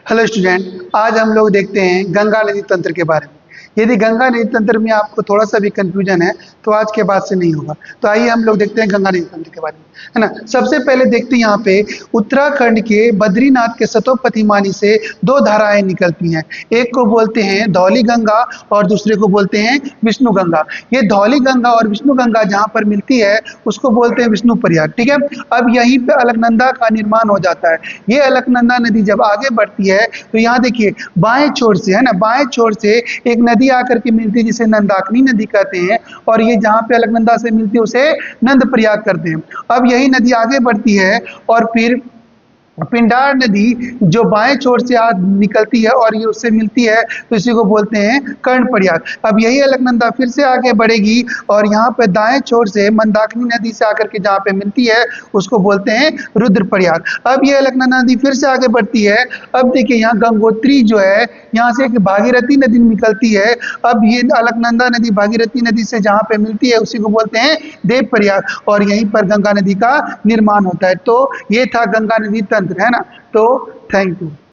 Hello student, आज हम लोग देखते हैं गंगा नदी तंत्र के बारे में। यदि गंगा नदी तंत्र में आपको थोड़ा सा भी कंफ्यूजन है तो आज के बाद से नहीं होगा। तो आइए हम लोग देखते हैं गंगा नदी तंत्र के बारे में, है ना। सबसे पहले देखते हैं यहाँ पे उत्तराखंड के बद्रीनाथ के सतोपतिमानी से दो धाराएं निकलती हैं। एक को बोलते हैं धौली गंगा और दूसरे को बोलते हैं विष्णु गंगा। ये धौली गंगा और विष्णु गंगा जहाँ पर मिलती है उसको बोलते हैं विष्णु प्रयाग, ठीक है। अब यहीं पे अलकनंदा का निर्माण हो जाता है। ये अलकनंदा नदी जब आगे बढ़ती है तो यहाँ देखिए बाएं छोर से, है ना, बाएं छोर से एक नदी आकर के मिलती है जिसे नंदाकिनी नदी कहते हैं, और ये जहाँ पे अलकनंदा से मिलती है उसे नंद प्रयाग करते हैं। अब यही नदी आगे बढ़ती है और फिर पिंडार नदी जो बाएं छोर से निकलती है और ये उससे मिलती है तो इसी को बोलते हैं कर्ण प्रयाग। अब यही अलकनंदा फिर से आगे बढ़ेगी और यहाँ पे दाएं छोर से मंदाकिनी नदी से आकर के जहाँ पे मिलती है उसको बोलते हैं रुद्र प्रयाग। अब ये अलकनंदा नदी फिर से आगे बढ़ती है। अब देखिए यहाँ गंगोत्री जो है, यहाँ से एक भागीरथी नदी निकलती है। अब ये अलकनंदा नदी भागीरथी नदी से जहाँ पे मिलती है उसी को बोलते हैं देव प्रयाग, और यहीं पर गंगा नदी का निर्माण होता है। तो ये था गंगा नदी तंत्र, है ना। तो थैंक यू।